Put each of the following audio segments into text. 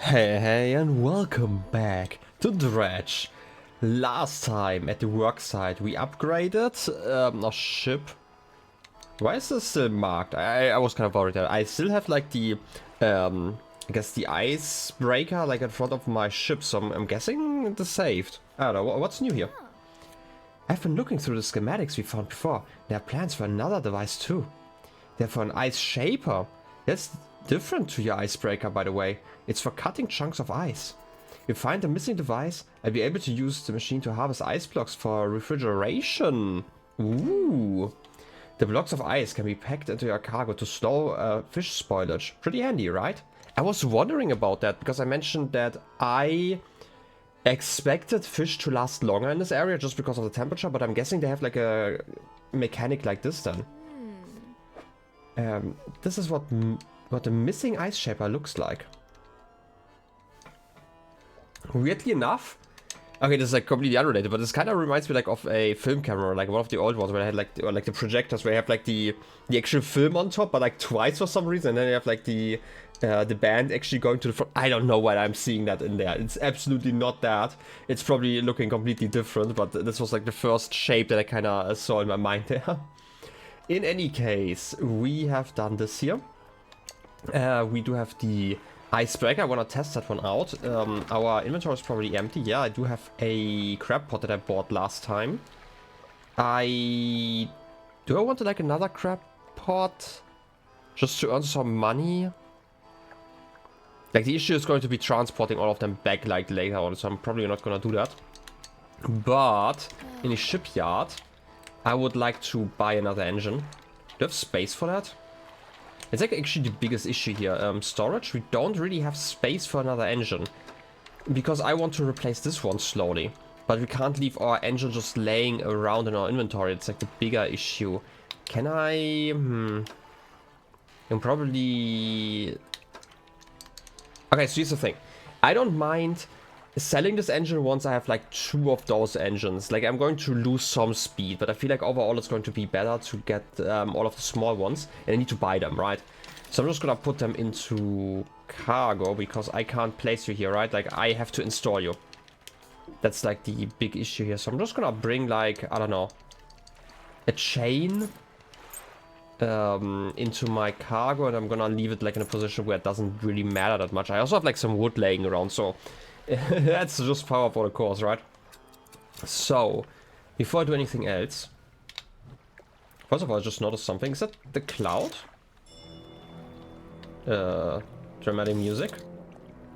Hey, and welcome back to Dredge. Last time at the worksite we upgraded our ship. Why is this still marked? I was kind of worried there. I still have like the, I guess the icebreaker like in front of my ship, so I'm guessing it's saved. I don't know, what's new here? I've been looking through the schematics we found before. There are plans for another device too. They're for an ice shaper. That's different to your icebreaker, by the way. It's for cutting chunks of ice. If you find the missing device, I'll be able to use the machine to harvest ice blocks for refrigeration. Ooh. The blocks of ice can be packed into your cargo to slow fish spoilage. Pretty handy, right? I was wondering about that because I mentioned that I expected fish to last longer in this area just because of the temperature, but I'm guessing they have like a mechanic like this then. This is what the missing ice shaper looks like. Weirdly enough, okay, this is like completely unrelated, but this kind of reminds me like of a film camera, like one of the old ones where I had like the projectors where you have like the actual film on top, but like twice for some reason, and then you have like the band actually going to the front. I don't know why I'm seeing that in there. It's absolutely not that. It's probably looking completely different, but this was like the first shape that I kind of saw in my mind there. In any case, we have done this here. We do have the icebreaker. I want to test that one out. Our inventory is probably empty. Yeah, I do have a crab pot that I bought last time. Do I want like another crab pot? Just to earn some money? Like the issue is going to be transporting all of them back like later on, so I'm probably not gonna do that. But in the shipyard, I would like to buy another engine. Do you have space for that? It's like actually the biggest issue here. Storage, we don't really have space for another engine. Because I want to replace this one slowly. But we can't leave our engine just laying around in our inventory. It's like the bigger issue. Can I... I'm probably... Okay, so here's the thing. I don't mind selling this engine once I have like 2 of those engines. Like I'm going to lose some speed, but I feel like overall it's going to be better to get all of the small ones, and I need to buy them, right? So I'm just gonna put them into cargo because I can't place you here, right? Like I have to install you. That's like the big issue here. So I'm just gonna bring like, I don't know, a chain into my cargo, and I'm gonna leave it like in a position where it doesn't really matter that much. I also have like some wood laying around, so that's just power for the course, right? So, before I do anything else, first of all, I just noticed something. Is that the cloud? Dramatic music.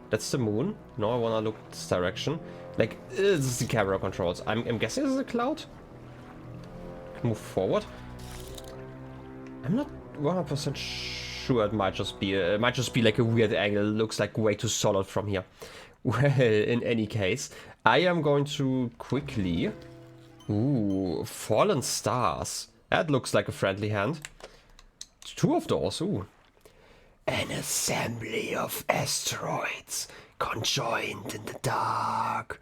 That's the moon. No, I wanna look this direction. Like, this is the camera controls. I'm guessing this is a cloud? Move forward. I'm not 100% sure. It might just be like a weird angle. It looks like way too solid from here. Well, in any case, I am going to quickly... Ooh, fallen stars. That looks like a friendly hand. 2 of those, ooh. An assembly of asteroids conjoined in the dark.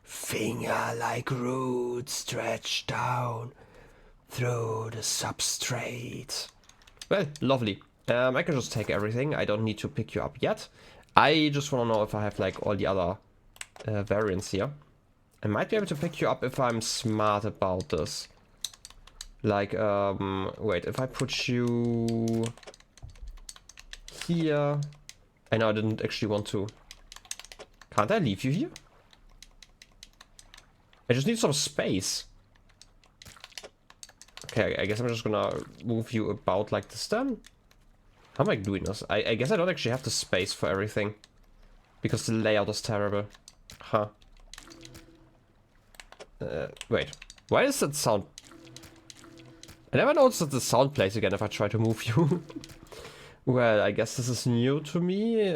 Finger-like roots stretched down through the substrate. Well, lovely. I can just take everything. I don't need to pick you up yet. I just want to know if I have like all the other variants here. I might be able to pick you up if I'm smart about this. Like, wait, if I put you here... I know I didn't actually want to. Can't I leave you here? I just need some space. Okay, I guess I'm just gonna move you about like this then. How am I doing this? I guess I don't actually have the space for everything. Because the layout is terrible. Huh. Wait. Why does that sound... I never noticed that the sound plays again if I try to move you. Well, I guess this is new to me.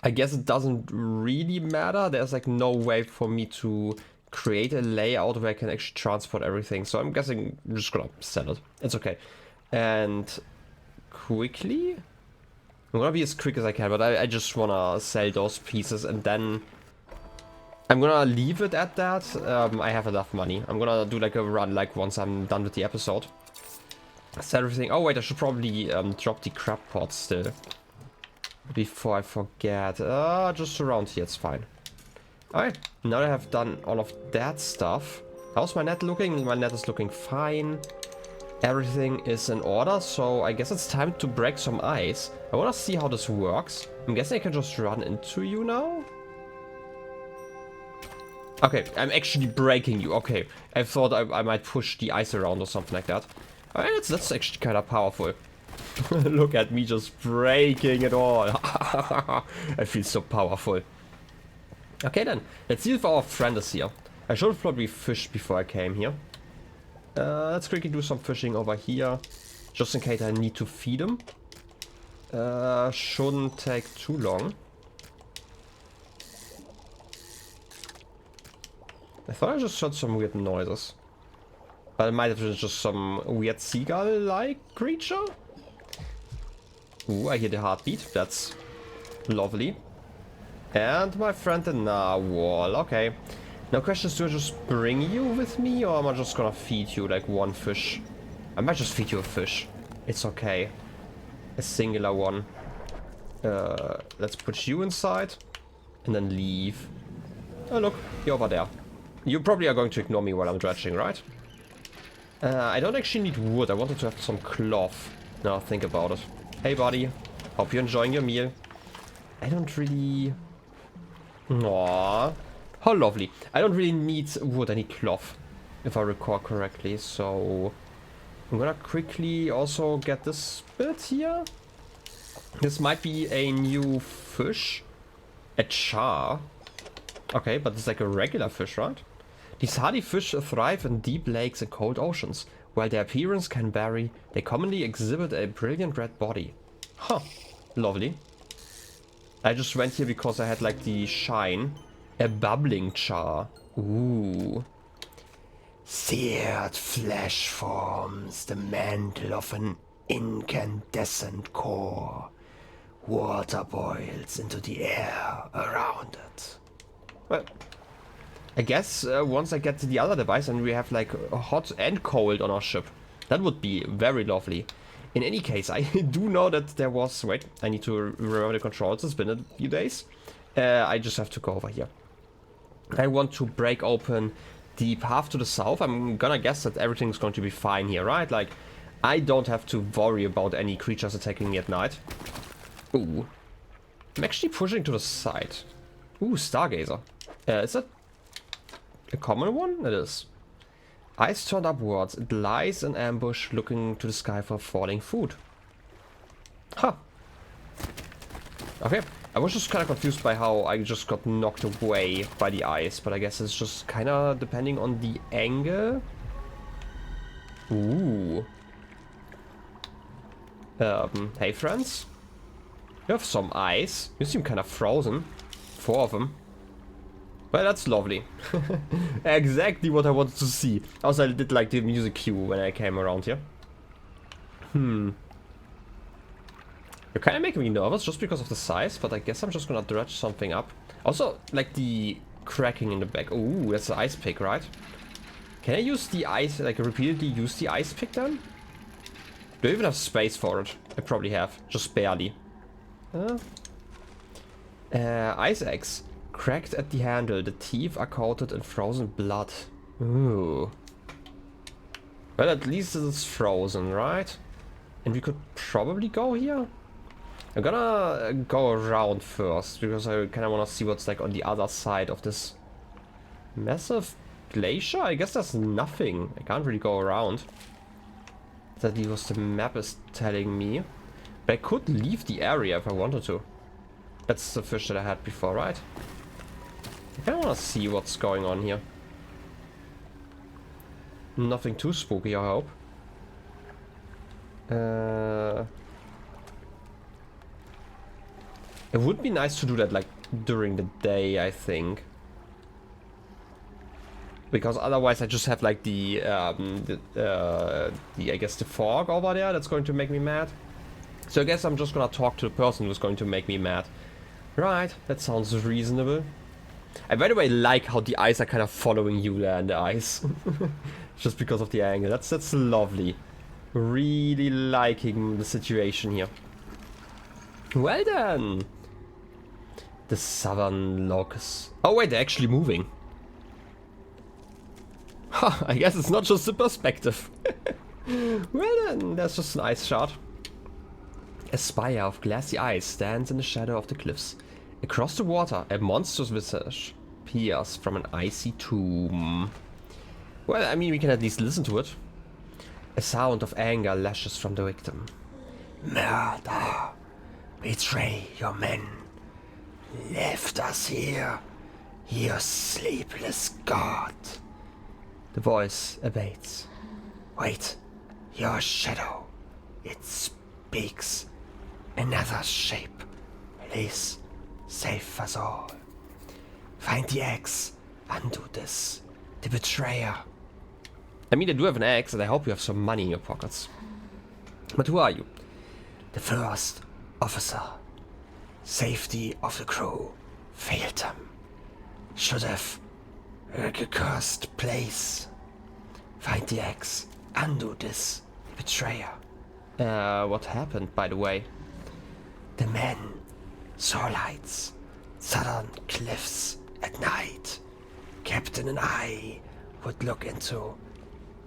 I guess it doesn't really matter. There's like no way for me to create a layout where I can actually transport everything. So I'm guessing I'm just gonna sell it. It's okay. And quickly, I'm gonna be as quick as I can, but I just wanna sell those pieces and then I'm gonna leave it at that. I have enough money. I'm gonna do like a run like once I'm done with the episode. Sell everything. Oh wait, I should probably drop the crab pots still. Before I forget. Just around here, it's fine. Alright, now that I have done all of that stuff. How's my net looking? My net is looking fine. Everything is in order, so I guess it's time to break some ice. I want to see how this works. I'm guessing I can just run into you now? Okay, I'm actually breaking you. Okay, I thought I might push the ice around or something like that. Alright, that's actually kind of powerful. Look at me just breaking it all. I feel so powerful. Okay then, let's see if our friend is here. I should have probably fished before I came here. Let's quickly do some fishing over here. Just in case I need to feed him. Shouldn't take too long. I thought I just heard some weird noises. But it might have been just some weird seagull-like creature. Ooh, I hear the heartbeat. That's lovely. And my friend the narwhal. Okay. Now question is, do I just bring you with me, or am I just gonna feed you like one fish? I might just feed you a fish. It's okay. A singular one. Let's put you inside. And then leave. Oh look, you're over there. You probably are going to ignore me while I'm dredging, right? I don't actually need wood. I wanted to have some cloth. Now think about it. Hey buddy. Hope you're enjoying your meal. I don't really... Aww. How lovely. I don't really need wood, I need cloth, if I recall correctly, so I'm gonna quickly also get this bit here. This might be a new fish. A char. Okay, but it's like a regular fish, right? These hardy fish thrive in deep lakes and cold oceans. While their appearance can vary, they commonly exhibit a brilliant red body. Huh. Lovely. I just went here because I had like the shine. A bubbling char. Ooh. Seared flesh forms the mantle of an incandescent core. Water boils into the air around it. Well, I guess once I get to the other device and we have like hot and cold on our ship, that would be very lovely. In any case, I do know that there was... Wait, I need to remember the controls. It's been a few days. I just have to go over here. I want to break open the path to the south. I'm gonna guess that everything's going to be fine here, right? Like, I don't have to worry about any creatures attacking me at night. Ooh. I'm actually pushing to the side. Ooh, Stargazer. Is that a common one? It is. Eyes turned upwards. It lies in ambush, looking to the sky for falling food. Huh. Okay. I was just kind of confused by how I just got knocked away by the ice, but I guess it's just kind of depending on the angle. Ooh. Hey friends. You have some ice. You seem kind of frozen. 4 of them. Well, that's lovely. Exactly what I wanted to see. Also, I did like the music cue when I came around here. You're kind of making me nervous just because of the size, but I guess I'm just gonna dredge something up. Also, like the cracking in the back. Ooh, that's the ice pick, right? Can I use the ice, like repeatedly use the ice pick then? Do I even have space for it? I probably have, just barely. Ice axe. Cracked at the handle. The teeth are coated in frozen blood. Ooh. Well, at least it's frozen, right? And we could probably go here? I'm gonna go around first, because I kind of want to see what's like on the other side of this massive glacier. I guess there's nothing. I can't really go around. That was the map is telling me. But I could leave the area if I wanted to. That's the fish that I had before, right? I kind of want to see what's going on here. Nothing too spooky, I hope. It would be nice to do that like during the day, I think. Because otherwise I just have like the I guess the fog over there that's going to make me mad. So I guess I'm just gonna talk to the person who's going to make me mad. Right, that sounds reasonable. I, by the way, like how the eyes are kind of following you there in the eyes. Just because of the angle. That's lovely. Really liking the situation here. Well then. The southern locust. Oh wait, they're actually moving. Ha, I guess it's not just the perspective. Well then, there's just an ice shard. A spire of glassy ice stands in the shadow of the cliffs. Across the water, a monstrous visage peers from an icy tomb. Well, I mean, we can at least listen to it. A sound of anger lashes from the victim. Murder! Betray your men. Left us here, you sleepless god. The voice abates. Wait, your shadow. It speaks. Another shape. Please, save us all. Find the axe. Undo this. The betrayer. I mean, I do have an axe, and I hope you have some money in your pockets. But who are you? The first officer. Safety of the crew failed them. Should have a cursed place. Find the axe. Undo this. Betrayer. What happened, by the way? The men saw lights. Southern cliffs at night. Captain and I would look into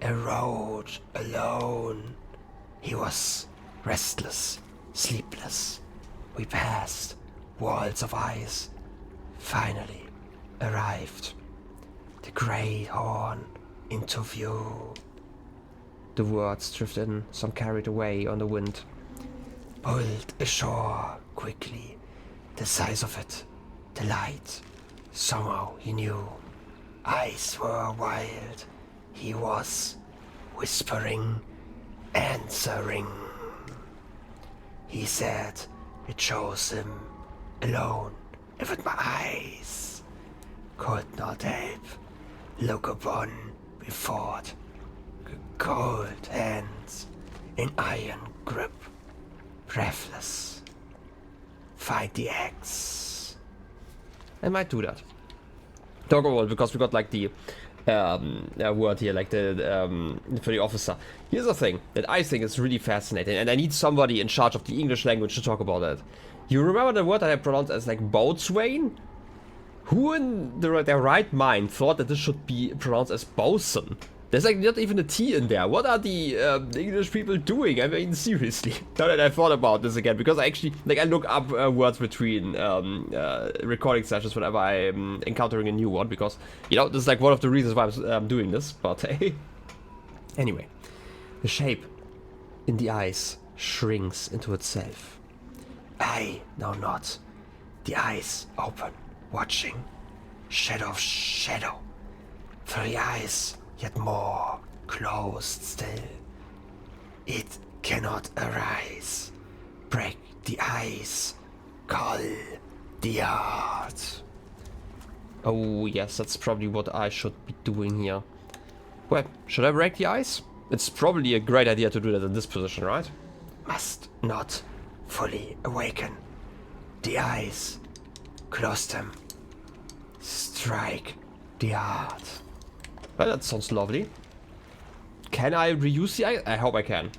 a road alone. He was restless, sleepless. We passed walls of ice. Finally arrived. The Grey Horn into view. The words drifted in, some carried away on the wind. Pulled ashore quickly. The size of it, the light. Somehow he knew. Eyes were wild. He was whispering, answering. He said it chose him alone, and with my eyes could not help look upon before it. Cold hands in iron grip, breathless. Find the axe. I might do that. Talk about, because we got like the word here, like the for the officer. Here's the thing that I think is really fascinating, and I need somebody in charge of the English language to talk about that. You remember the word that I pronounced as like boatswain? Who in their right mind thought that this should be pronounced as bosun? There's like not even a T in there. What are the English people doing? I mean, seriously. Now that I thought about this again, because I actually, like, I look up words between recording sessions whenever I'm encountering a new one, because, you know, this is like one of the reasons why I'm doing this, but hey. Anyway, the shape in the eyes shrinks into itself. I know not. The eyes open, watching. Shadow of shadow. Through the eyes, yet more closed still. It cannot arise. Break the ice. Call the heart. Oh yes, that's probably what I should be doing here. Well, should I break the ice? It's probably a great idea to do that in this position, right? Must not fully awaken. The eyes. Close them. Strike the heart. Well, that sounds lovely. Can I reuse the ice? I hope I can.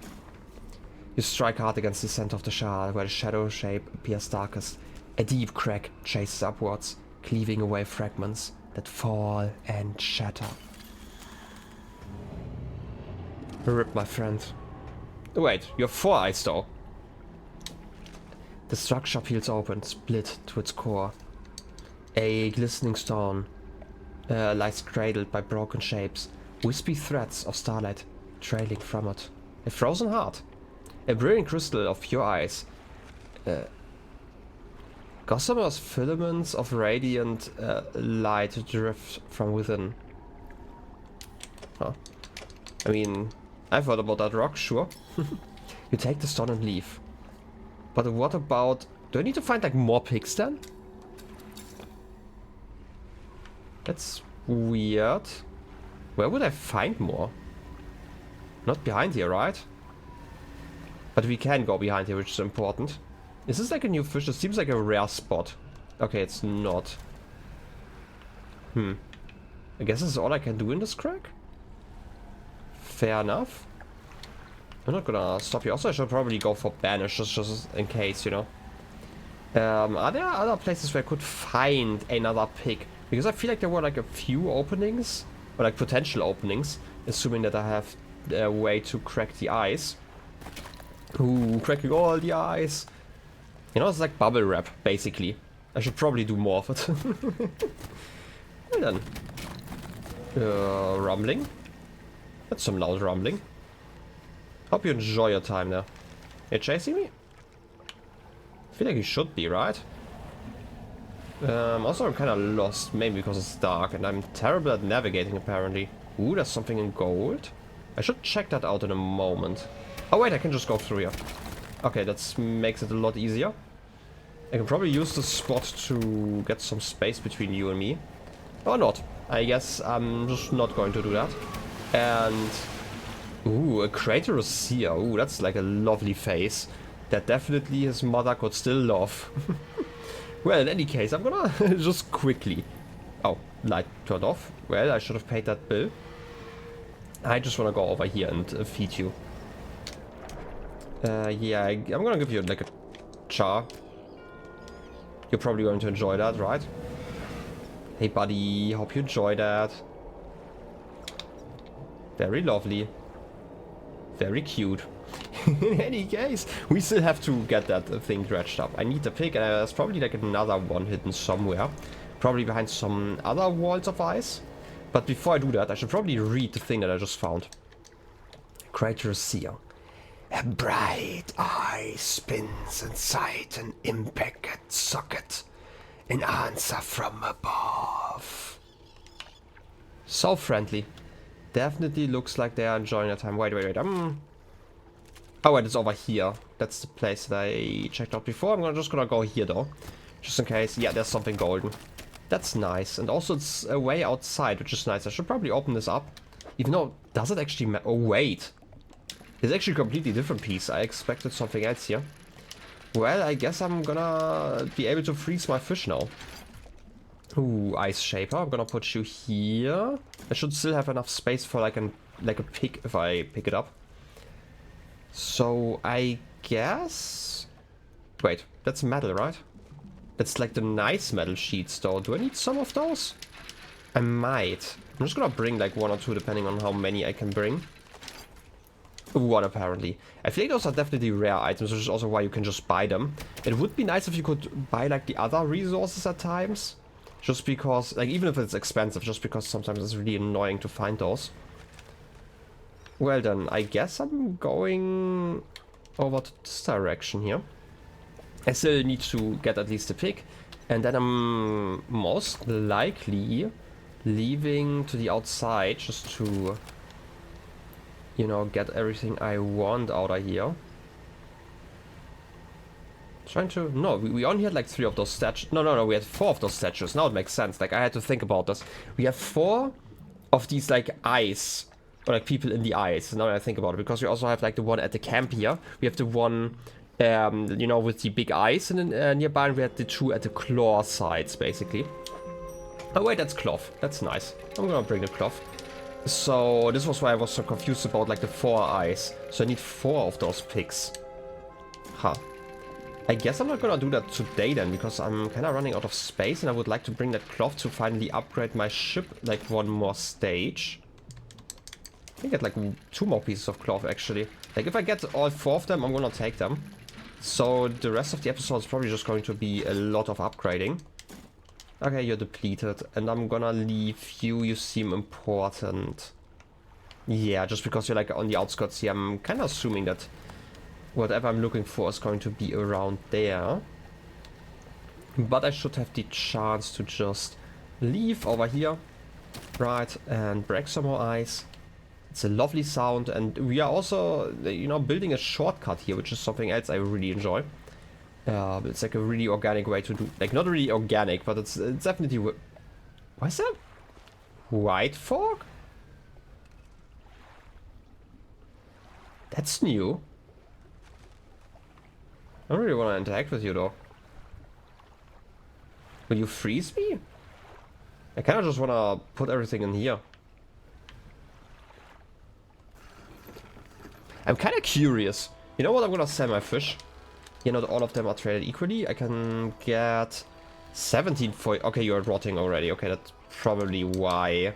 You strike hard against the center of the shard, where the shadow shape appears darkest. A deep crack chases upwards, cleaving away fragments that fall and shatter. Rip, my friend. Wait, you have 4 eyes though. The structure peels open, split to its core. A glistening stone lies cradled by broken shapes, wispy threads of starlight trailing from it. A frozen heart. A brilliant crystal of pure eyes. Gossamer filaments of radiant light drift from within. Huh. I mean, I've heard about that rock, sure. You take the stone and leave. But what about... Do I need to find like more pigs then? That's weird. Where would I find more? Not behind here, right? But we can go behind here, which is important. Is this like a new fish? It seems like a rare spot. Okay, it's not. I guess this is all I can do in this crack? Fair enough. I'm not gonna stop you. Also, I should probably go for banish, just in case, you know. Are there other places where I could find another pig? Because I feel like there were like a few openings, or like potential openings, assuming that I have a way to crack the ice. Ooh, cracking all the ice. You know, it's like bubble wrap, basically. I should probably do more of it. Well then. Rumbling. That's some loud rumbling. Hope you enjoy your time there. You're chasing me? I feel like you should be, right? Also, I'm kind of lost, maybe because it's dark, and I'm terrible at navigating, apparently. Ooh, there's something in gold. I should check that out in a moment. Oh wait, I can just go through here. Okay, that makes it a lot easier. I can probably use this spot to get some space between you and me. Or not. I guess I'm just not going to do that. And... ooh, a Craterocea. Ooh, that's like a lovely face. That definitely his mother could still love. Well, in any case, I'm gonna just quickly... oh, light turned off. Well, I should have paid that bill. I just wanna go over here and feed you. Yeah, I'm gonna give you like a char. You're probably going to enjoy that, right? Hey buddy, hope you enjoy that. Very lovely. Very cute. In any case, we still have to get that thing dredged up. I need the pig, and there's probably like another one hidden somewhere. Probably behind some other walls of ice. But before I do that, I should probably read the thing that I just found. Craterocea. A bright eye spins inside an impact socket. An answer from above. So friendly. Definitely looks like they are enjoying their time. Wait. Oh wait, it's over here. That's the place that I checked out before. I'm just gonna go here though. Just in case. Yeah, there's something golden. That's nice. And also it's a way outside, which is nice. I should probably open this up. Even though, does it actually oh wait. It's actually a completely different piece. I expected something else here. Well, I guess I'm gonna be able to freeze my fish now. Ooh, ice shaper. I'm gonna put you here. I should still have enough space for like a pig if I pick it up. So I guess... wait, that's metal, right? That's like the nice metal sheets though. Do I need some of those? I might. I'm just gonna bring like one or two depending on how many I can bring. One apparently. I feel like those are definitely rare items, which is also why you can just buy them. It would be nice if you could buy like the other resources at times. Just because, like even if it's expensive, just because sometimes it's really annoying to find those. Well then, I guess I'm going over to this direction here. I still need to get at least a pig. And then I'm most likely leaving to the outside just to... you know, get everything I want out of here. Trying to... no, we only had like 3 of those statues. No, we had 4 of those statues. Now it makes sense. Like, I had to think about this. We have 4 of these, like, ice. Or, like, people in the ice. Now that I think about it. Because we also have, like, the one at the camp here. We have the one, you know, with the big ice nearby. And we had the 2 at the claw sides, basically. Oh, wait, that's cloth. That's nice. I'm gonna bring the cloth. So, this was why I was so confused about, like, the 4 eyes. So, I need 4 of those pigs. Huh. I guess I'm not gonna do that today then, because I'm kind of running out of space, and I would like to bring that cloth to finally upgrade my ship, like, one more stage. I can get, like, 2 more pieces of cloth, actually. Like, if I get all 4 of them, I'm gonna take them. So, the rest of the episode is probably just going to be a lot of upgrading. Okay, you're depleted, and I'm gonna leave you. You seem important. Yeah, just because you're like on the outskirts here, I'm kind of assuming that whatever I'm looking for is going to be around there. But I should have the chance to just leave over here, right, and break some more ice. It's a lovely sound, and we are also, you know, building a shortcut here, which is something else I really enjoy. It's like a really organic way to do, like not really organic, but it's definitely. What's that? White fork? That's new. I don't really want to interact with you though. Will you freeze me? I kind of just want to put everything in here. I'm kind of curious. You know what? I'm gonna sell my fish. Yeah, not all of them are traded equally. I can get 17 for... Okay, you're rotting already. Okay, that's probably why.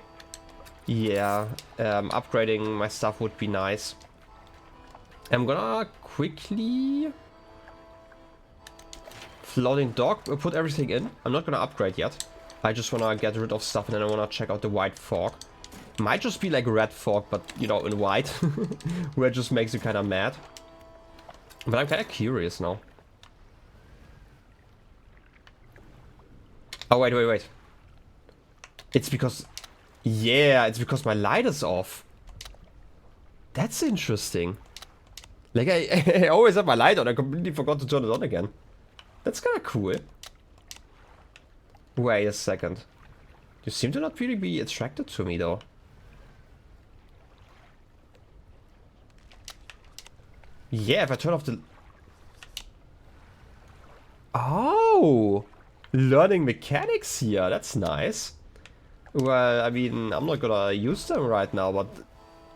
Yeah, upgrading my stuff would be nice. I'm gonna quickly... Floating dock, put everything in. I'm not gonna upgrade yet. I just wanna get rid of stuff and then I wanna check out the white fog. Might just be like red fog, but you know, in white. Where it just makes you kinda mad. But I'm kinda curious now. Oh, wait. It's because... Yeah, it's because my light is off. That's interesting. Like, I always have my light on. I completely forgot to turn it on again. That's kind of cool. Wait a second. You seem to not really be attracted to me, though. Yeah, if I turn off the... Oh! Learning mechanics here. That's nice. Well, I mean, I'm not gonna use them right now, but...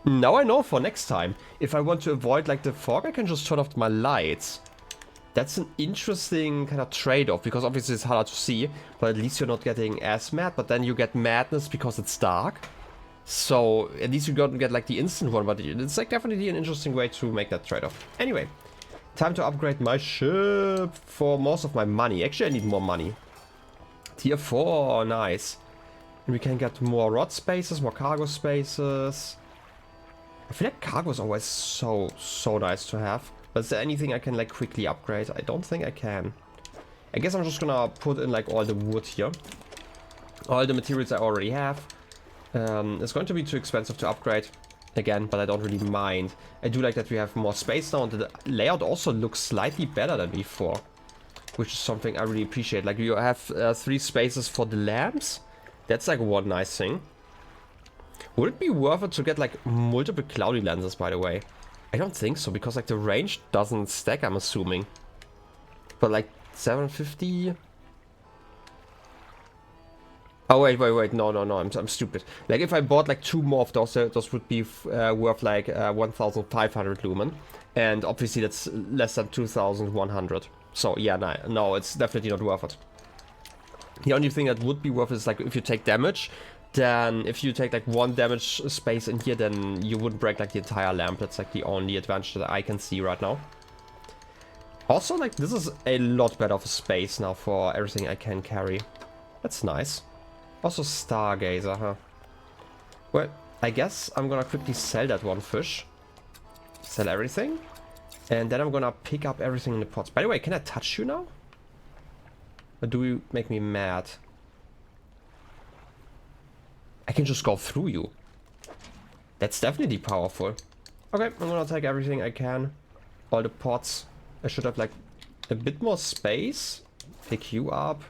Now I know for next time. If I want to avoid, like, the fog, I can just turn off my lights. That's an interesting kind of trade-off, because obviously it's harder to see, but at least you're not getting as mad, but then you get madness because it's dark. So, at least you don't get, like, the instant one, but it's, like, definitely an interesting way to make that trade-off. Anyway, time to upgrade my ship for most of my money. Actually, I need more money. Tier 4, nice. And we can get more rod spaces, more cargo spaces. I feel like cargo is always so nice to have. But is there anything I can like quickly upgrade? I don't think I can. I guess I'm just gonna put in like all the wood here. All the materials I already have. It's going to be too expensive to upgrade again, but I don't really mind. I do like that we have more space now and the layout also looks slightly better than before. Which is something I really appreciate. Like you have 3 spaces for the lamps. That's like one nice thing. Would it be worth it to get like multiple cloudy lenses, by the way? I don't think so, because like the range doesn't stack, I'm assuming. But like 750... Oh wait, no, I'm stupid. Like if I bought like 2 more of those would be worth like 1500 lumen. And obviously that's less than 2100. So yeah, no, it's definitely not worth it. The only thing that would be worth it is like if you take damage. Then if you take like 1 damage space in here, then you wouldn't break like the entire lamp. That's like the only advantage that I can see right now. Also, like this is a lot better of a space now for everything I can carry. That's nice. Also Stargazer, huh? Well, I guess I'm gonna quickly sell that one fish. Sell everything. And then I'm gonna pick up everything in the pots. By the way, can I touch you now? Or do you make me mad? I can just go through you. That's definitely powerful. Okay, I'm gonna take everything I can. All the pots. I should have like a bit more space. Pick you up.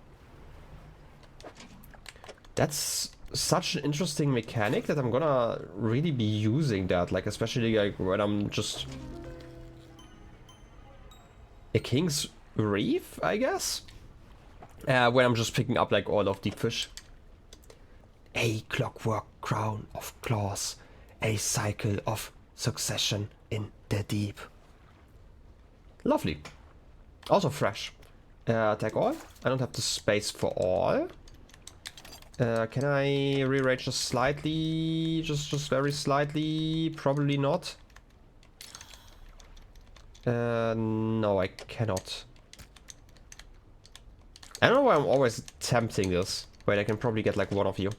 That's such an interesting mechanic that I'm gonna really be using that. Like especially like when I'm just... A King's Reef, I guess? When I'm just picking up like all of the fish. A clockwork crown of claws, a cycle of succession in the deep. Lovely. Also fresh. Take all. I don't have the space for all. Can I rearrange this slightly? Just very slightly? Probably not. No, I cannot. I don't know why I'm always tempting this. Wait, I can probably get like one of you.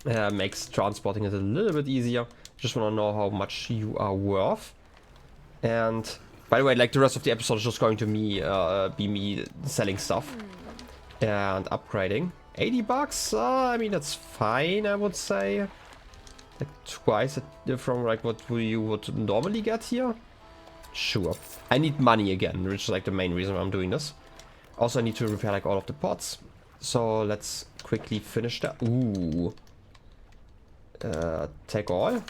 Makes transporting it a little bit easier. Just want to know how much you are worth. And by the way, like the rest of the episode is just going to be me selling stuff and upgrading. 80 bucks? I mean, that's fine, I would say. Like twice from like what you would normally get here. Sure. I need money again, which is like the main reason why I'm doing this. Also, I need to repair like all of the pots. So let's quickly finish that. Ooh. Take all.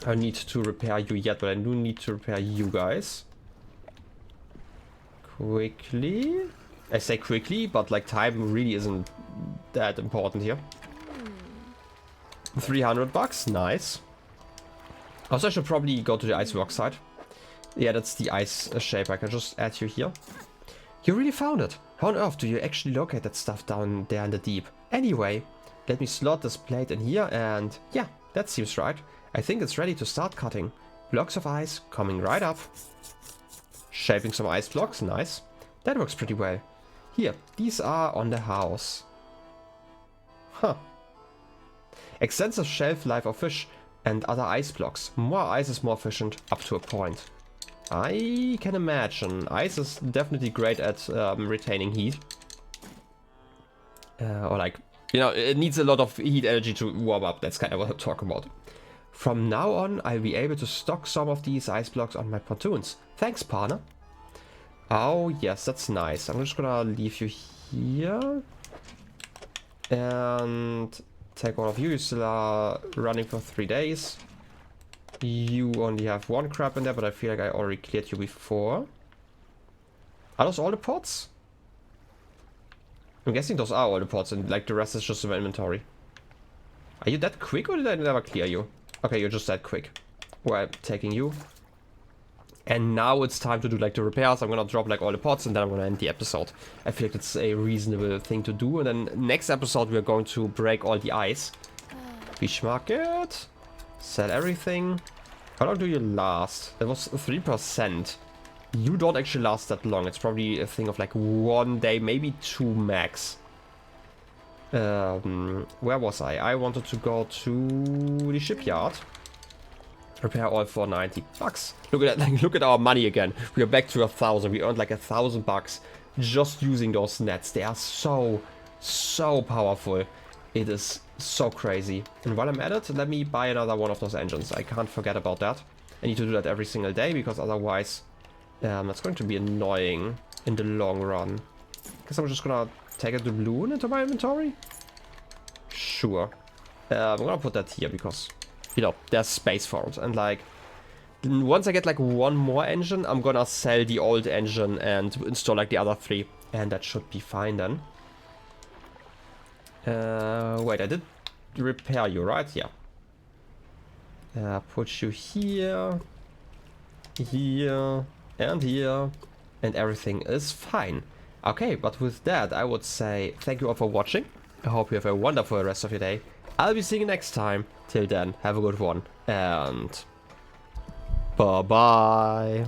I need to repair you yet, but I do need to repair you guys. Quickly. I say quickly, but like time really isn't that important here. 300 bucks, nice. Also, I should probably go to the ice rock side. Yeah, that's the ice shape. I can just add you here. You really found it. How on earth do you actually locate that stuff down there in the deep? Anyway, let me slot this plate in here and yeah, that seems right. I think it's ready to start cutting. Blocks of ice coming right up. Shaping some ice blocks, nice. That works pretty well. Here, these are on the house. Huh. Extensive shelf life of fish and other ice blocks. More ice is more efficient, up to a point. I can imagine. Ice is definitely great at retaining heat. Or like, you know, it needs a lot of heat energy to warm up. That's kind of what I'm talking about. From now on, I'll be able to stock some of these ice blocks on my pontoons. Thanks, partner. Oh, yes, that's nice. I'm just gonna leave you here. And take one of you. You still are running for 3 days. You only have 1 crab in there, but I feel like I already cleared you before. Are those all the pots? I'm guessing those are all the pots, and like the rest is just in my inventory. Are you that quick, or did I never clear you? Okay, you're just that quick. Well, taking you. And now it's time to do like the repairs. I'm gonna drop like all the pots and then I'm gonna end the episode. I feel like it's a reasonable thing to do. And then next episode we're going to break all the ice. Fish market. Sell everything. How long do you last? That was 3%. You don't actually last that long. It's probably a thing of like 1 day, maybe 2 max. Where was I? I wanted to go to the shipyard. Repair all for 90 bucks. Look at that! Like, look at our money again. We are back to 1,000. We earned like 1,000 bucks just using those nets. They are so powerful. It is so crazy. And while I'm at it, let me buy another one of those engines. I can't forget about that. I need to do that every single day because otherwise that's going to be annoying in the long run. Guess I'm just gonna take a doubloon into my inventory. Sure. I'm gonna put that here because, you know, there's space for it. And like, once I get like 1 more engine, I'm gonna sell the old engine and install like the other 3. And that should be fine then. Wait, I did repair you, right? Yeah. Put you here, here, and here. And everything is fine. Okay, but with that, I would say thank you all for watching. I hope you have a wonderful rest of your day. I'll be seeing you next time. Till then, have a good one. And bye-bye.